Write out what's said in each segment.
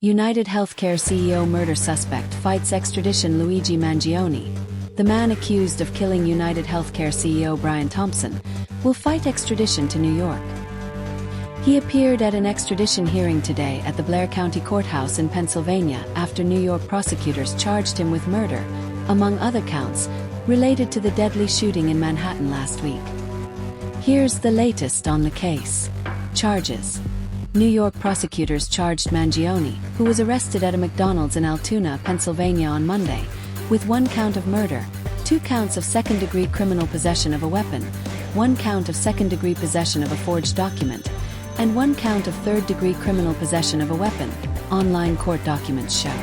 UnitedHealthcare CEO murder suspect fights extradition. Luigi Mangione, the man accused of killing UnitedHealthcare CEO Brian Thompson, will fight extradition to New York. He appeared at an extradition hearing today at the Blair County Courthouse in Pennsylvania after New York prosecutors charged him with murder, among other counts, related to the deadly shooting in Manhattan last week. Here's the latest on the case. Charges. New York prosecutors charged Mangione, who was arrested at a McDonald's in Altoona, Pennsylvania on Monday, with 1 count of murder, 2 counts of second-degree criminal possession of a weapon, 1 count of second-degree possession of a forged document, and 1 count of third-degree criminal possession of a weapon, online court documents show.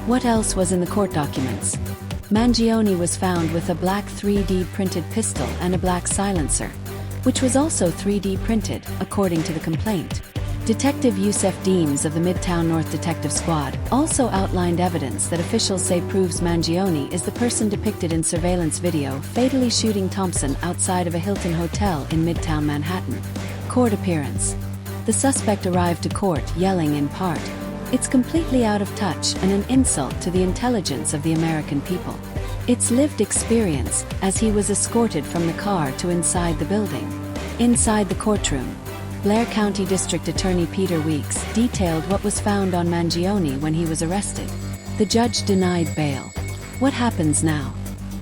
What else was in the court documents? Mangione was found with a black 3D printed pistol and a black silencer, which was also 3D printed, according to the complaint. Detective Yusef Deems of the Midtown North Detective Squad also outlined evidence that officials say proves Mangione is the person depicted in surveillance video fatally shooting Thompson outside of a Hilton hotel in Midtown Manhattan. Court appearance. The suspect arrived to court yelling in part, "It's completely out of touch and an insult to the intelligence of the American people." It's lived experience, as he was escorted from the car to inside the building. Inside the courtroom, Blair County District Attorney Peter Weeks detailed what was found on Mangione when he was arrested. The judge denied bail. What happens now?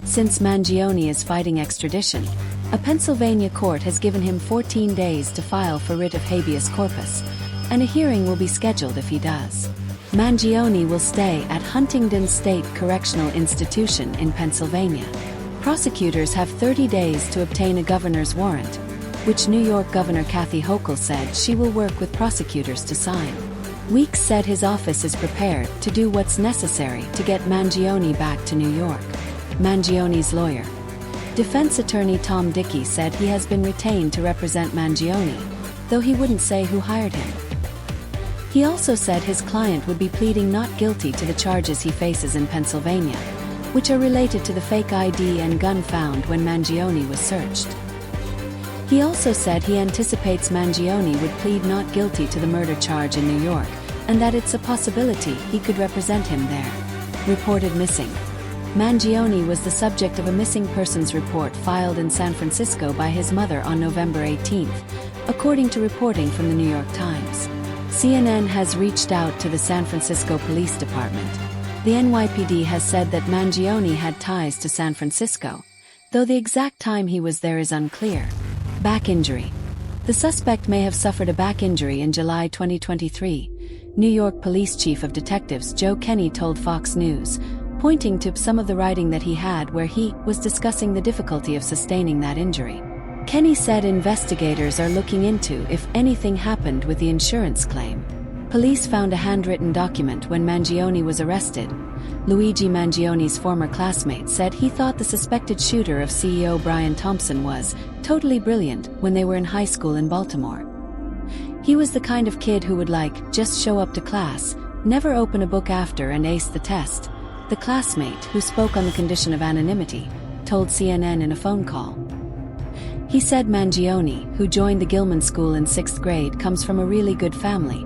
Since Mangione is fighting extradition, a Pennsylvania court has given him 14 days to file for writ of habeas corpus, and a hearing will be scheduled if he does. Mangione will stay at Huntingdon State Correctional Institution in Pennsylvania. Prosecutors have 30 days to obtain a governor's warrant, which New York Governor Kathy Hochul said she will work with prosecutors to sign. Weeks said his office is prepared to do what's necessary to get Mangione back to New York. Mangione's lawyer. Defense attorney Tom Dickey said he has been retained to represent Mangione, though he wouldn't say who hired him. He also said his client would be pleading not guilty to the charges he faces in Pennsylvania, which are related to the fake ID and gun found when Mangione was searched. He also said he anticipates Mangione would plead not guilty to the murder charge in New York, and that it's a possibility he could represent him there. Reported missing. Mangione was the subject of a missing persons report filed in San Francisco by his mother on November 18, according to reporting from the New York Times. CNN has reached out to the San Francisco Police Department. The NYPD has said that Mangione had ties to San Francisco, though the exact time he was there is unclear. Back injury. The suspect may have suffered a back injury in July 2023, New York Police Chief of Detectives Joe Kenny told Fox News, pointing to some of the writing that he had where he was discussing the difficulty of sustaining that injury. Kenny said investigators are looking into if anything happened with the insurance claim. Police found a handwritten document when Mangione was arrested. Luigi Mangione's former classmate said he thought the suspected shooter of CEO Brian Thompson was totally brilliant when they were in high school in Baltimore. He was the kind of kid who would just show up to class, never open a book after and ace the test, the classmate, who spoke on the condition of anonymity, told CNN in a phone call. He said Mangione, who joined the Gilman School in 6th grade, comes from a really good family,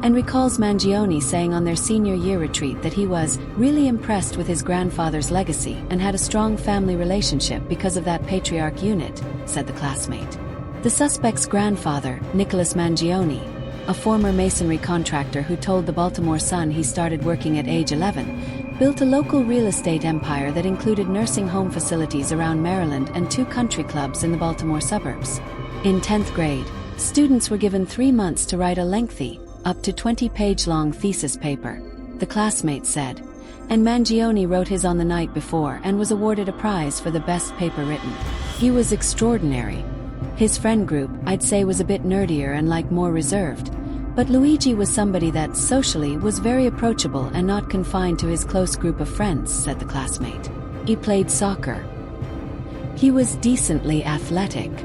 and recalls Mangione saying on their senior year retreat that he was really impressed with his grandfather's legacy and had a strong family relationship because of that patriarch unit, said the classmate. The suspect's grandfather, Nicholas Mangione, a former masonry contractor who told the Baltimore Sun he started working at age 11, built a local real estate empire that included nursing home facilities around Maryland and 2 country clubs in the Baltimore suburbs. In 10th grade, students were given 3 months to write a lengthy, up to 20-page-long thesis paper, the classmate said, and Mangione wrote his on the night before and was awarded a prize for the best paper written. He was extraordinary. His friend group, I'd say, was a bit nerdier and more reserved, but Luigi was somebody that socially was very approachable and not confined to his close group of friends, said the classmate. He played soccer. He was decently athletic.